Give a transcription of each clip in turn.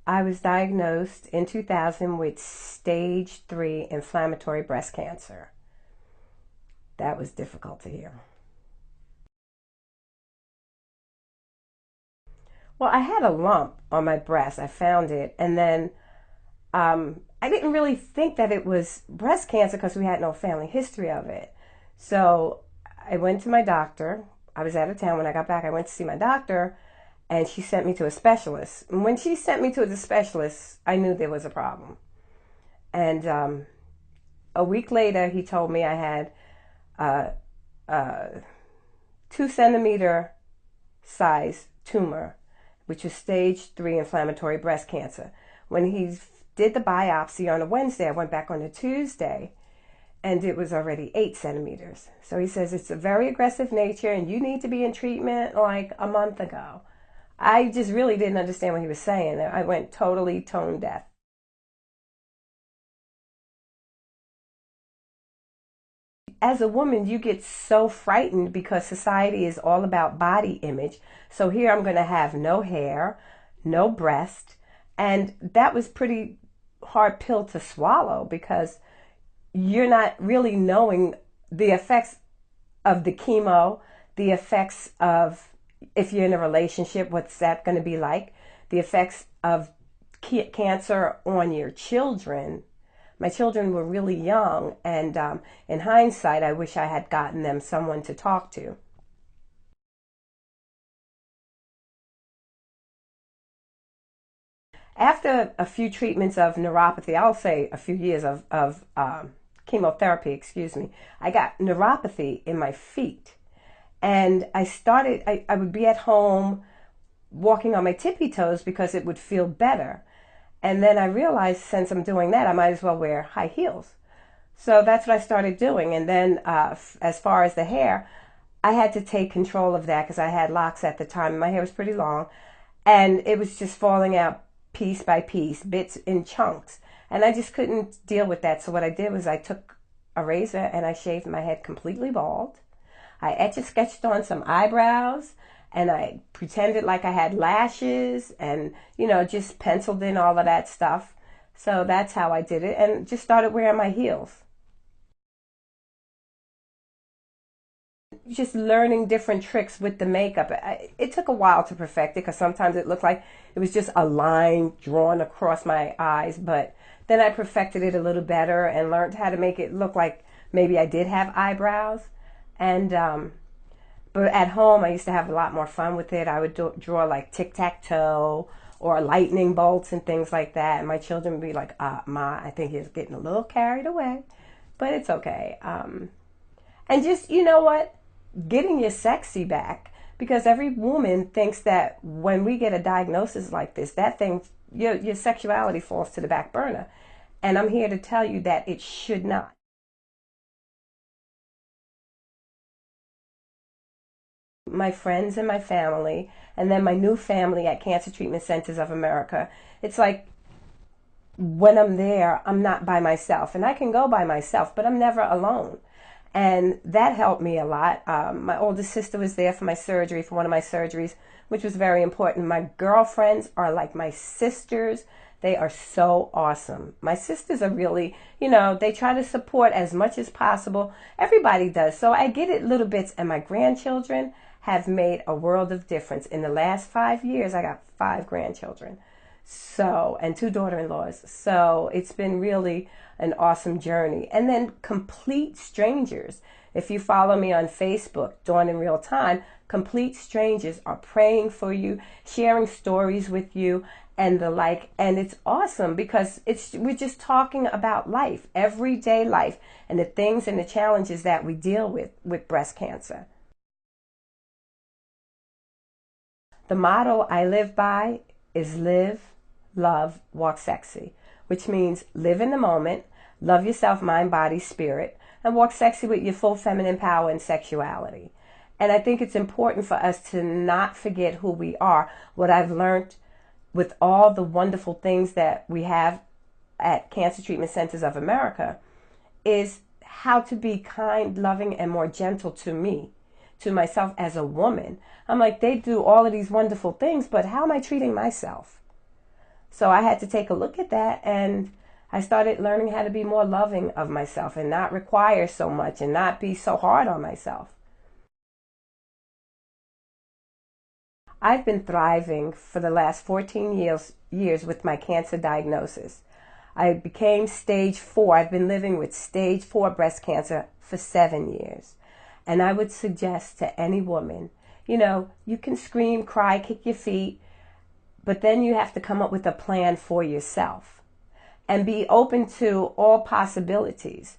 I was diagnosed in 2000 with stage 3 inflammatory breast cancer. That was difficult to hear. Well, I had a lump on my breast. I found it, and then I didn't really think that it was breast cancer because we had no family history of it. So I went to my doctor. I was out of town when I got back. I went to see my doctor, and she sent me to a specialist. And when she sent me to the specialist, I knew there was a problem. And a week later, he told me I had a, a 2 centimeter size tumor, which was stage 3 inflammatory breast cancer. When he did the biopsy on a Wednesday, I went back on a Tuesday, and it was already 8 centimeters. So he says it's a very aggressive nature and you need to be in treatment like a month ago. I just really didn't understand what he was saying. I went totally tone deaf. As a woman, you get so frightened because society is all about body image. So here I'm going to have no hair, no breast. And that was pretty hard pill to swallow because you're not really knowing the effects of the chemo, the effects of if you're in a relationship, what's that going to be like, the effects of cancer on your children. My children were really young, and in hindsight, I wish I had gotten them someone to talk to. After a few treatments of neuropathy, I'll say a few years of chemotherapy, excuse me, I got neuropathy in my feet. And I would be at home walking on my tippy toes because it would feel better. And then I realized since I'm doing that, I might as well wear high heels. So that's what I started doing. And then as far as the hair, I had to take control of that because I had locks at the time. My hair was pretty long. And it was just falling out piece by piece, bits in chunks. And I just couldn't deal with that. So what I did was I took a razor and I shaved my head completely bald. I etch a sketched on some eyebrows and I pretended like I had lashes and, just penciled in all of that stuff. So that's how I did it and just started wearing my heels. Just learning different tricks with the makeup. It took a while to perfect it because sometimes it looked like it was just a line drawn across my eyes, but then I perfected it a little better and learned how to make it look like maybe I did have eyebrows. And but at home, I used to have a lot more fun with it. I would draw like tic-tac-toe or lightning bolts and things like that. And my children would be like, Ma, I think he's getting a little carried away. But it's okay. And just, you know what? Getting your sexy back. Because every woman thinks that when we get a diagnosis like this, that thing, your sexuality falls to the back burner. And I'm here to tell you that it should not. My friends and my family, and then my new family at Cancer Treatment Centers of America. It's like when I'm there, I'm not by myself. And I can go by myself, but I'm never alone. And that helped me a lot. My oldest sister was there for my surgery, for one of my surgeries, which was very important. My girlfriends are like my sisters. They are so awesome. My sisters are really, they try to support as much as possible. Everybody does. So I get it little bits. And my grandchildren have made a world of difference. In the last 5 years, I got 5 grandchildren. So, and 2 daughter-in-laws. So it's been really an awesome journey. And then complete strangers. If you follow me on Facebook, Dawn in Real Time, complete strangers are praying for you, sharing stories with you and the like. And it's awesome because we're just talking about life, everyday life, and the things and the challenges that we deal with breast cancer. The motto I live by is live, love, walk sexy, which means live in the moment, love yourself, mind, body, spirit, and walk sexy with your full feminine power and sexuality. And I think it's important for us to not forget who we are. What I've learned with all the wonderful things that we have at Cancer Treatment Centers of America is how to be kind, loving, and more gentle to me, to myself as a woman. I'm like, they do all of these wonderful things, but how am I treating myself? So I had to take a look at that, and I started learning how to be more loving of myself and not require so much and not be so hard on myself. I've been thriving for the last 14 years with my cancer diagnosis. I became stage 4. I've been living with stage 4 breast cancer for 7 years. And I would suggest to any woman, you can scream, cry, kick your feet, but then you have to come up with a plan for yourself and be open to all possibilities,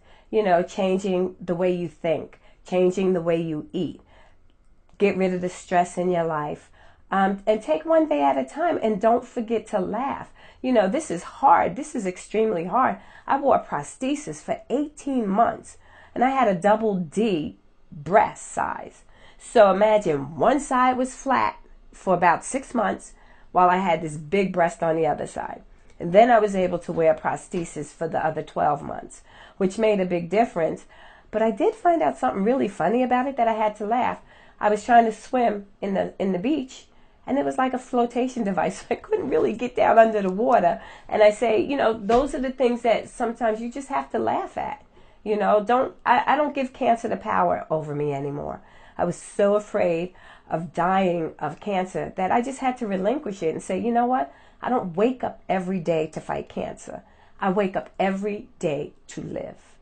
changing the way you think, changing the way you eat, get rid of the stress in your life, and take one day at a time, and don't forget to laugh. This is hard. This is extremely hard. I wore prosthesis for 18 months, and I had a double D breast size. So imagine one side was flat for about 6 months while I had this big breast on the other side. And then I was able to wear prosthesis for the other 12 months, which made a big difference. But I did find out something really funny about it that I had to laugh. I was trying to swim in the beach, and it was like a flotation device. I couldn't really get down under the water. And I say, those are the things that sometimes you just have to laugh at. I don't give cancer the power over me anymore. I was so afraid of dying of cancer that I just had to relinquish it and say, you know what? I don't wake up every day to fight cancer. I wake up every day to live.